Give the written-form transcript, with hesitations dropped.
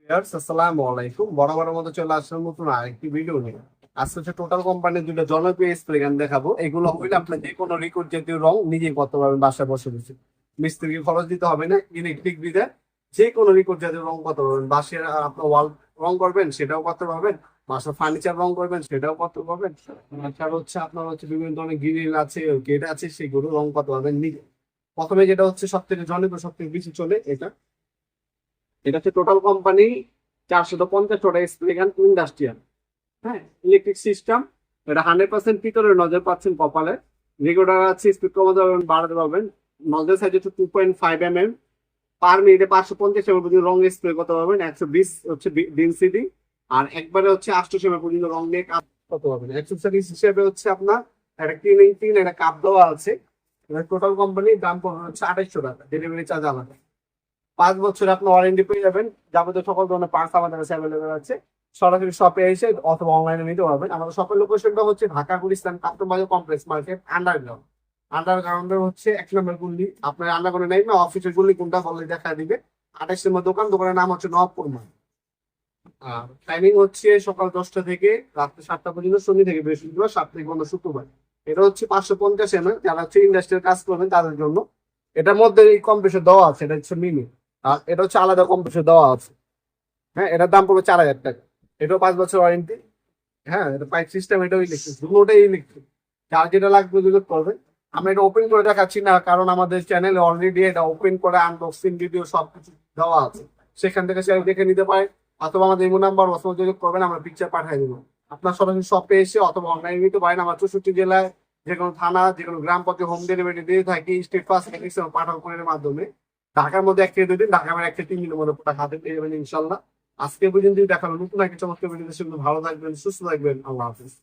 আসসালামু আলাইকুম। বরাবরের মতো চলে আসলাম নতুন আরেকটি ভিডিও নিয়ে। আজকে হচ্ছে টোটাল কোম্পানির দুটো জনপ্রিয় স্প্রে গান দেখাবো। এগুলো হইলে আপনি যে কোনো রিকোড জাতীয় রং নিজেই করতে পারবেন বাসায় বসে বসে। মিস্ত্রিকে খরচ দিতে হবে না, ইলেকট্রিক বিলে যে কোনো রিকোড জাতীয় রং করতে পারবেন। বাসায় আপনার ওয়াল রং করবেন সেটাও করতে পারবেন, বাসার ফার্নিচার রং করবেন সেটাও করতে পারবেন। তাছাড়া হচ্ছে আপনার হচ্ছে বিভিন্ন ধরনের গ্রিল আছে, গেট আছে, সেগুলো রং করতে পারবেন নিজে। প্রথমে যেটা হচ্ছে সব থেকে জনপ্রিয়, সব থেকে বেশি চলে এটা। এটা হচ্ছে টোটাল কোম্পানি 450 স্প্রে গান ইন্ডাস্ট্রিয়াল। হ্যাঁ, ইলেকট্রিক সিস্টেম। এটা 100% পিতলের নজর পাচ্ছেন কপালে। রেগুলার আছে, স্পিড কমাতে পারবেন, বাড়াতে পারবেন। নজর সাইজ হচ্ছে 2.5 mm। পার মিনিটে 550 ml পর্যন্ত রং স্প্রে করতে পারবেন। 120 হচ্ছে ডেন্সিটি। আর একবারে হচ্ছে 800 ml পর্যন্ত রং নিয়ে কাজ করতে পারবেন। অ্যাক্সেসরিজ হিসেবে হচ্ছে আপনার একটা ক্লিনিং টিন, একটা কাপ দেওয়া আছে। টোটাল কোম্পানির দাম পড়বে হচ্ছে 2800 টাকা, ডেলিভারি চার্জ আলাদা। 5 বছর আপনি ওয়ারেন্টি পেয়ে যাবেন। যাবতীয় সকল ধরনের পার্টস আমাদের কাছে অ্যাভেলেবেল আছে। সরাসরি শপে এসে অথবা অনলাইনে নিতে পারবেন। আমাদের শপের লোকেশনটা হচ্ছে ঢাকা গুলিস্তান কাপ্তান বাজার কমপ্লেক্স মার্কেট, আন্ডারগ্রাউন্ড। আন্ডারগ্রাউন্ডের হচ্ছে 1 নম্বর গুল্লি। আপনার আন্ডারগ্রাউন্ডে নেই না, অফিসের গুল্লি কোনটা বললে দেখা দিবে। 28 নম্বর দোকান, দোকানের নাম হচ্ছে নবপুর মার্ট। আর টাইমিং হচ্ছে সকাল 10টা থেকে রাত্রে 7টা পর্যন্ত, শনি থেকে বৃহস্পতিবার, সাপ্তাহিক বন্ধ শুক্রবার। এটা হচ্ছে 550 ml, যারা হচ্ছে ইন্ডাস্ট্রিয়াল কাজ করবেন তাদের জন্য। এটার মধ্যে এই কম্প্রেসর দেওয়া আছে, এটা হচ্ছে মিনি। আর এটা হচ্ছে আলাদা কম্প্রেসর দেওয়া আছে। হ্যাঁ, এটার দাম পড়বে 4000 টাকা। এটাও 5 বছর ওয়ারেন্টি। হ্যাঁ, এটা পাইপ সিস্টেম, এটাও ইলেকট্রিক, দুটোটাই ইলেকট্রিক। যার যেটা লাগবে যোগাযোগ করবেন। আমরা এটা ওপেন করে দেখাচ্ছি না, কারণ আমাদের চ্যানেলে অলরেডি এটা ওপেন করে আনবক্সিং ভিডিও সবকিছু দেওয়া আছে। সেখান থেকে সে দেখে নিতে পারে, অথবা আমাদের ইমো নাম্বার অথবা যোগাযোগ করবেন, আমরা পিকচার পাঠিয়ে দেবো। আপনার সরাসরি শপে এসে অথবা অনলাইনে নিতে পারেন। আমার 64 জেলায় যে কোনো থানা, যে কোনো গ্রাম পথে হোম ডেলিভারি দিয়ে থাকি, স্টেট ফার্স্ট পাঠানো ফোনের মাধ্যমে। ঢাকার মধ্যে 1 থেকে 2 দিন, ঢাকার বাইরে 1 থেকে 3 দিনের মধ্যে প্রোডাক্ট হাতে পেয়ে যাবেন ইনশাল্লাহ। আজকে পর্যন্ত দেখানো নতুন একটা চমৎকার ভিডিও। ভালো থাকবেন, সুস্থ থাকবেন, আল্লাহ হাফিজ।